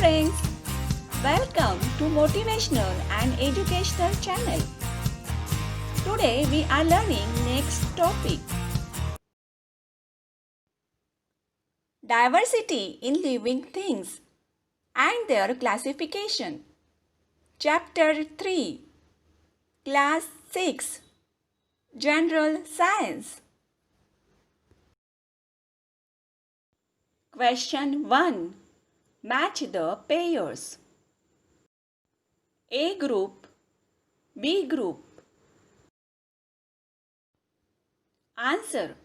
friends, welcome to Motivational and Educational channel. Today we are learning next topic. Diversity in living things and their classification. Chapter 3, Class 6, General Science. Question 1. Match the pairs. A group, B group. Answer.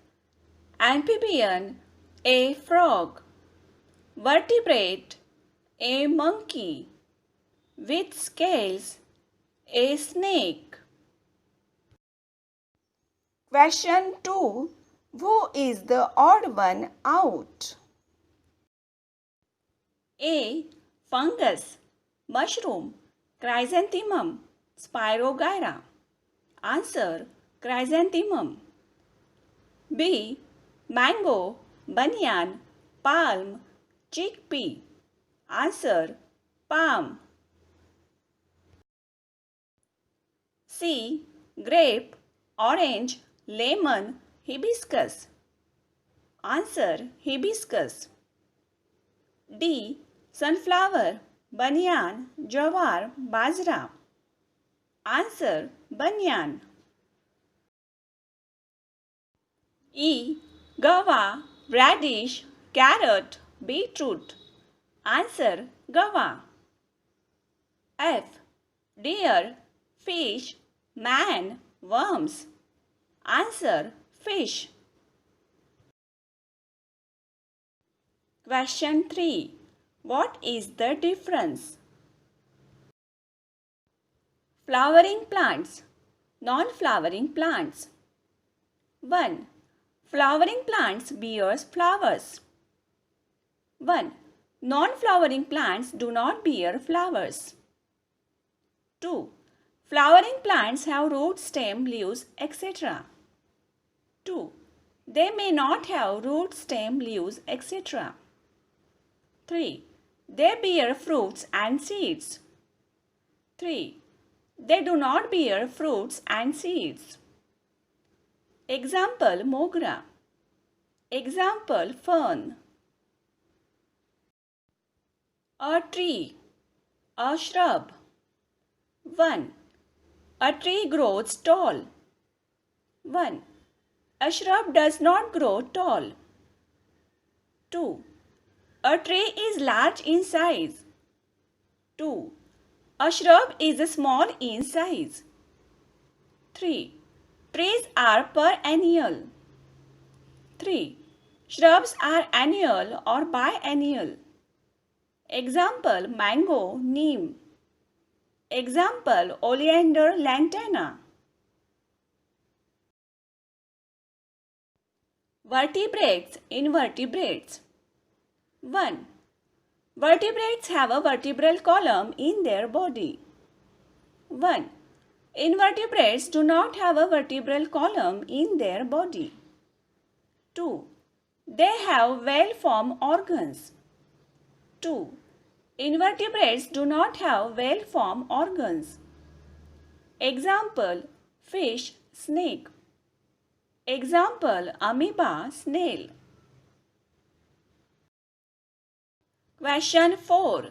Amphibian, a frog. Vertebrate, a monkey. With scales, a snake. Question 2. Who is the odd one out? A. Fungus, mushroom, chrysanthemum, spirogyra. Answer. Chrysanthemum. B. Mango, banyan, palm, chickpea. Answer. Palm. C. Grape, orange, lemon, hibiscus. Answer. Hibiscus. D. Sunflower, banyan, jawar, bajra. Answer. Banyan. E. Guava, radish, carrot, beetroot. Answer. Guava. F. Deer, fish, man, worms. Answer. Fish. Question 3. What is the difference? Flowering plants, non-flowering plants. 1. Flowering plants bears flowers. 1. Non-flowering plants do not bear flowers. 2. Flowering plants have root, stem, leaves, etc. 2. They may not have root, stem, leaves, etc. 3. They bear fruits and seeds. 3. They do not bear fruits and seeds. Example, mogra. Example, fern. A tree, a shrub. 1. A tree grows tall. 1. A shrub does not grow tall. 2. A tree is large in size. 2. A shrub is small in size. 3. Trees are perennial. 3. Shrubs are annual or biennial. Example, mango, neem. Example, oleander, lantana. Vertebrates, invertebrates. 1. Vertebrates have a vertebral column in their body. 1. Invertebrates do not have a vertebral column in their body. 2. They have well-formed organs. 2. Invertebrates do not have well-formed organs. Example, fish, snake. Example, amoeba, snail. Question 4.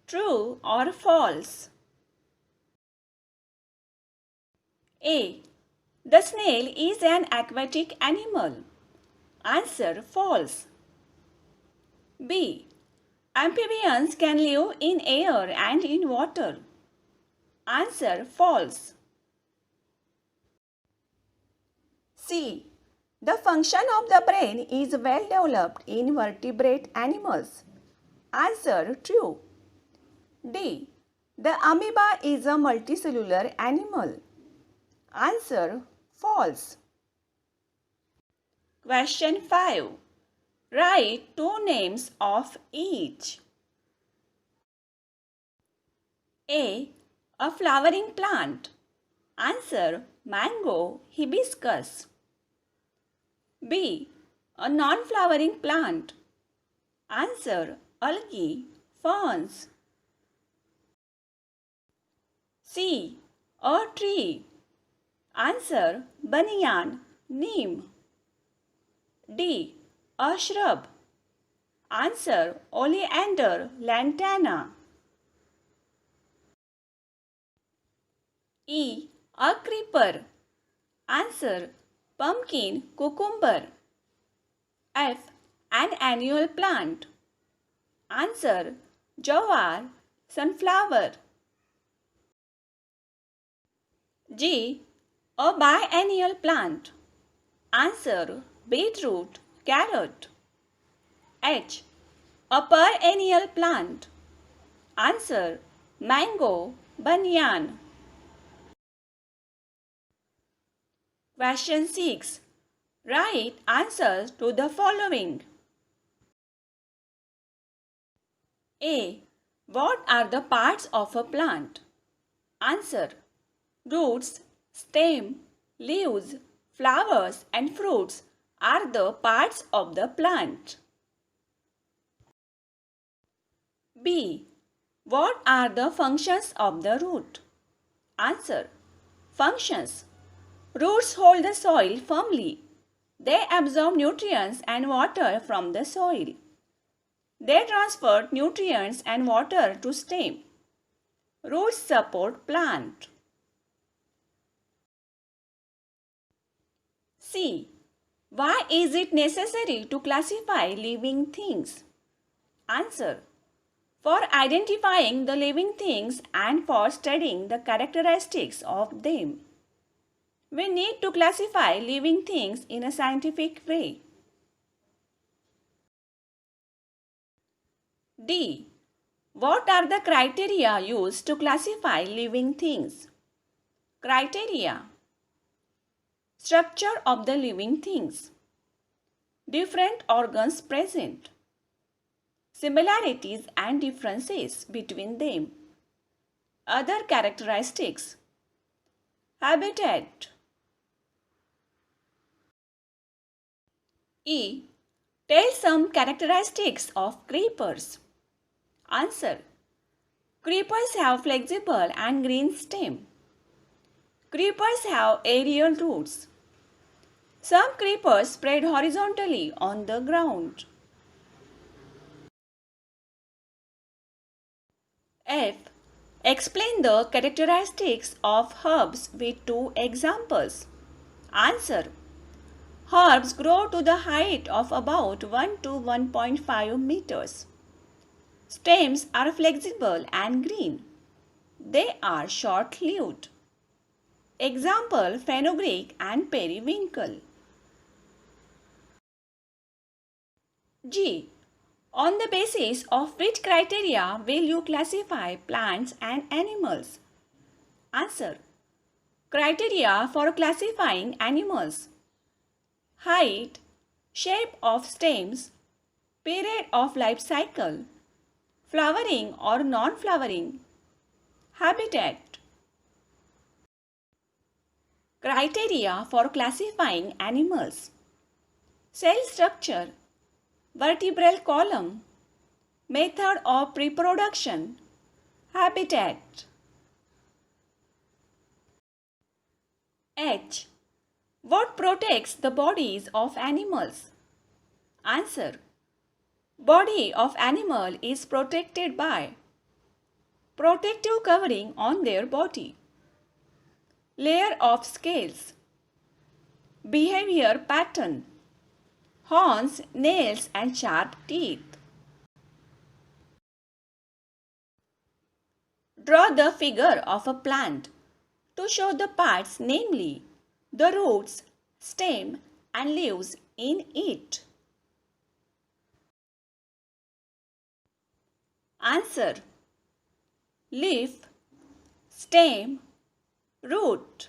True or false? A. The snail is an aquatic animal. Answer. False. B. Amphibians can live in air and in water. Answer. False. C. The function of the brain is well developed in vertebrate animals. Answer. True. D. The amoeba is a multicellular animal. Answer. False. Question 5. Write two names of each. A. A flowering plant. Answer. Mango, hibiscus. B. A non-flowering plant. Answer. Algae, ferns. C. A tree. Answer: banyan, neem. D. A shrub. Answer: oleander, lantana. E. A creeper. Answer: pumpkin, cucumber. F. An annual plant. Answer: jowar, sunflower. G. A biennial plant. Answer: beetroot, carrot. H. A perennial plant. Answer: mango, banyan. Question 6. Write answers to the following. A. What are the parts of a plant? Answer: roots, stem, leaves, flowers and fruits are the parts of the plant. B. What are the functions of the root? Answer: functions. Roots hold the soil firmly. They absorb nutrients and water from the soil. They transfer nutrients and water to stem. Roots support plant. C. Why is it necessary to classify living things? Answer: for identifying the living things and for studying the characteristics of them. We need to classify living things in a scientific way. D. What are the criteria used to classify living things? Criteria: structure of the living things, different organs present, similarities and differences between them, other characteristics, habitat. E. Tell some characteristics of creepers. Answer: creepers have flexible and green stem. Creepers have aerial roots. Some creepers spread horizontally on the ground. F. Explain the characteristics of herbs with 2 examples. Answer: herbs grow to the height of about 1 to 1.5 meters. Stems are flexible and green. They are short-lived. Example: fenugreek and periwinkle. G. On the basis of which criteria will you classify plants and animals? Answer: criteria for classifying animals: height, shape of stems, period of life cycle, flowering or non-flowering, habitat. Criteria for classifying animals: cell structure, vertebral column, method of reproduction, habitat. H. What protects the bodies of animals? Answer: body of animal is protected by protective covering on their body, layer of scales, behavior pattern, horns, nails and sharp teeth. Draw the figure of a plant to show the parts, namely the roots, stem and leaves in it. Answer: leaf, stem, root.